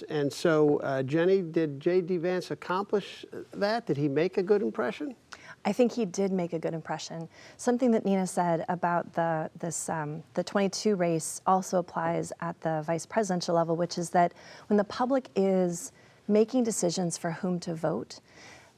Vance. And so, Jenny, did J.D. Vance accomplish that? Did he make a good impression? I think he did make a good impression. Something that Nina said about the 22 race also applies at the vice presidential level, which is that when the public is making decisions for whom to vote,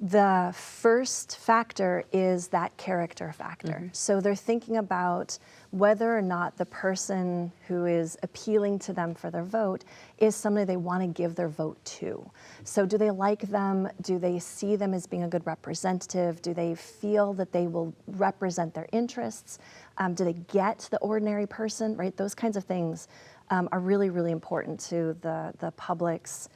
the first factor is that character factor. Mm-hmm. So they're thinking about whether or not the person who is appealing to them for their vote is somebody they want to give their vote to. So do they like them? Do they see them as being a good representative? Do they feel that they will represent their interests? Do they get the ordinary person, right? Those kinds of things are really, really important to the public's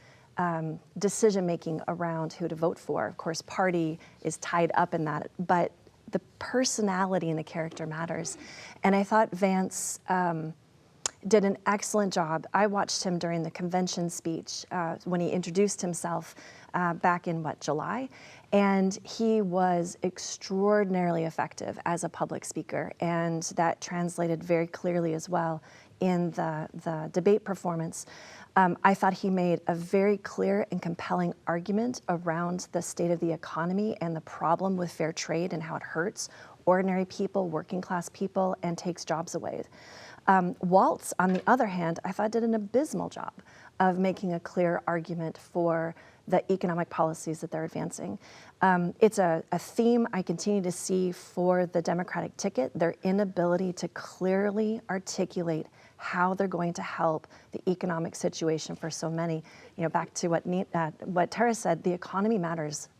decision-making around who to vote for. Of course, party is tied up in that, but the personality and the character matters. And I thought Vance did an excellent job. I watched him during the convention speech when he introduced himself back in, July? And he was extraordinarily effective as a public speaker, and that translated very clearly as well in the debate performance. I thought he made a very clear and compelling argument around the state of the economy and the problem with fair trade and how it hurts ordinary people, working class people, and takes jobs away. Waltz, on the other hand, I thought did an abysmal job of making a clear argument for the economic policies that they're advancing. It's a theme I continue to see for the Democratic ticket, their inability to clearly articulate how they're going to help the economic situation for so many. You know, back to what Tara said, the economy matters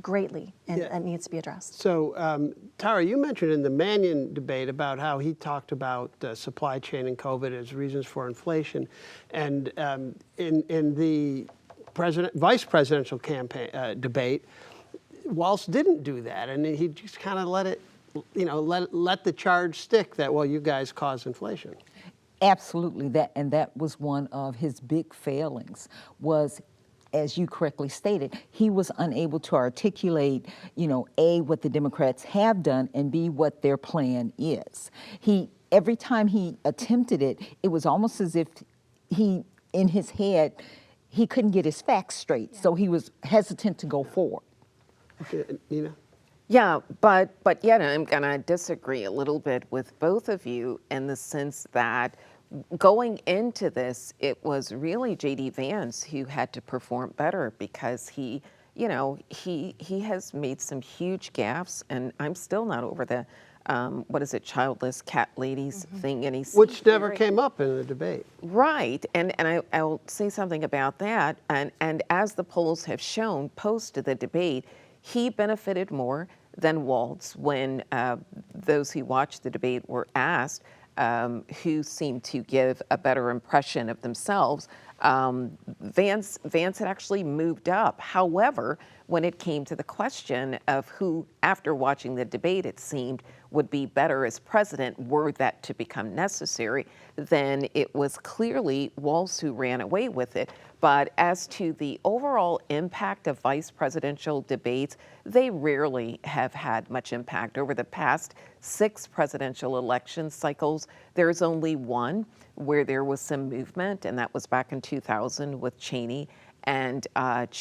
greatly, and that needs to be addressed. So, Tara, you mentioned in the Mannion debate about how he talked about supply chain and COVID as reasons for inflation, and in the vice presidential campaign debate, Waltz didn't do that, and he just kind of let it, let the charge stick that, well, you guys caused inflation. Absolutely, that was one of his big failings, was, as you correctly stated, he was unable to articulate, A, what the Democrats have done, and B, what their plan is. Every time he attempted it, it was almost as if in his head, he couldn't get his facts straight, so he was hesitant to go forward. Okay, Nina? Yeah, but yet I'm going to disagree a little bit with both of you in the sense that going into this, it was really J.D. Vance who had to perform better because he has made some huge gaffes, and I'm still not over the childless cat ladies thing. And which never came up in the debate. Right, and I'll say something about that. And as the polls have shown, post the debate, he benefited more than Waltz when those who watched the debate were asked who seemed to give a better impression of themselves. Vance had actually moved up. However, when it came to the question of who, after watching the debate, it seemed would be better as president were that to become necessary, then it was clearly Waltz who ran away with it. But as to the overall impact of vice presidential debates, they rarely have had much impact. Over the past 6 presidential election cycles, there's only one where there was some movement, and that was back in 2000 with Cheney and the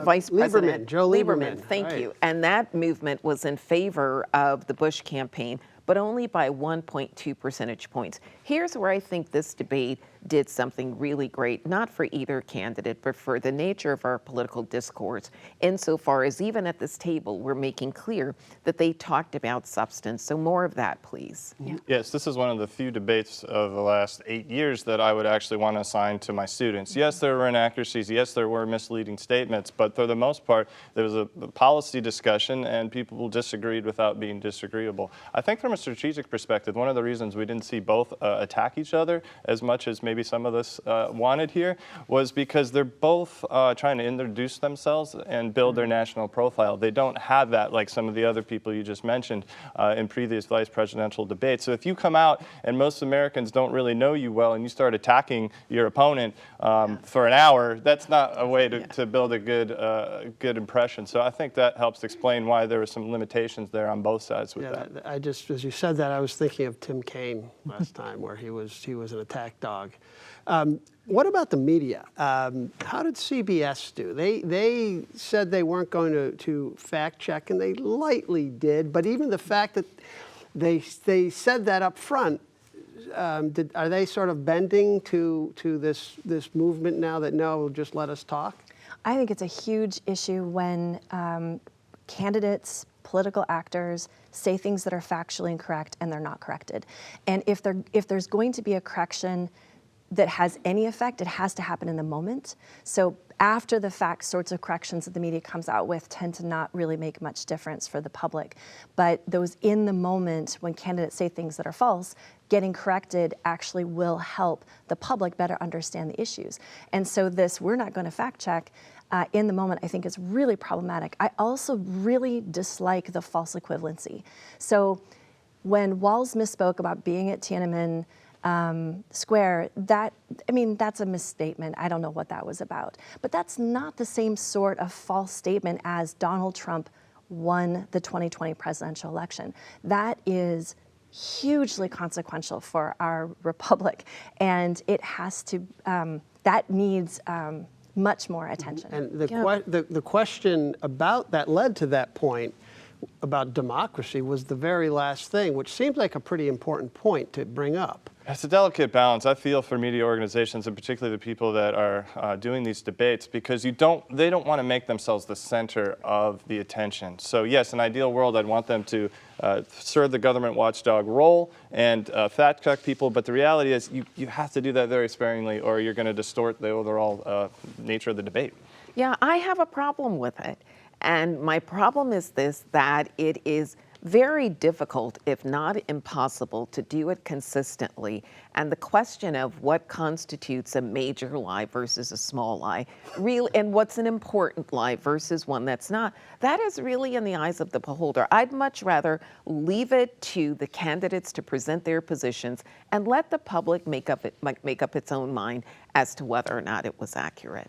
vice president, Joe Lieberman. Thank you. And that movement was in favor of the Bush campaign, but only by 1.2 percentage points. Here's where I think this debate did something really great, not for either candidate, but for the nature of our political discourse, insofar as even at this table, we're making clear that they talked about substance. So more of that, please. Yeah. Yes, this is one of the few debates of the last 8 years that I would actually want to assign to my students. Yes, there were inaccuracies. Yes, there were misleading statements, but for the most part, there was a policy discussion and people disagreed without being disagreeable. I think from a strategic perspective, one of the reasons we didn't see both attack each other as much as maybe some of us wanted here was because they're both trying to introduce themselves and build their national profile. They don't have that like some of the other people you just mentioned in previous vice presidential debates. So if you come out and most Americans don't really know you well and you start attacking your opponent for an hour, that's not a way to build a good impression. So I think that helps explain why there were some limitations there on both sides with that. I just, as you said that, I was thinking of Tim Kaine last time, where he was an attack dog. What about the media? How did CBS do? They said they weren't going to fact check, and they lightly did. But even the fact that they said that up front, are they sort of bending to this movement now that no, just let us talk? I think it's a huge issue when candidates, political actors say things that are factually incorrect and they're not corrected. And if there's going to be a correction that has any effect, it has to happen in the moment. So after the fact sorts of corrections that the media comes out with tend to not really make much difference for the public. But those in the moment, when candidates say things that are false, getting corrected actually will help the public better understand the issues. And so this, we're not going to fact check, in the moment, I think is really problematic. I also really dislike the false equivalency. So when Walz misspoke about being at Tiananmen Square, that's a misstatement. I don't know what that was about. But that's not the same sort of false statement as Donald Trump won the 2020 presidential election. That is hugely consequential for our republic, and it has to, that needs much more attention. And the question about that led to that point about democracy was the very last thing, which seems like a pretty important point to bring up. It's a delicate balance, I feel, for media organizations, and particularly the people that are doing these debates, because they don't want to make themselves the center of the attention. So yes, in an ideal world, I'd want them to serve the government watchdog role and fact check people, but the reality is you have to do that very sparingly, or you're going to distort the overall nature of the debate. Yeah, I have a problem with it. And my problem is this, that it is very difficult, if not impossible, to do it consistently. And the question of what constitutes a major lie versus a small lie, and what's an important lie versus one that's not, that is really in the eyes of the beholder. I'd much rather leave it to the candidates to present their positions and let the public make up its own mind as to whether or not it was accurate.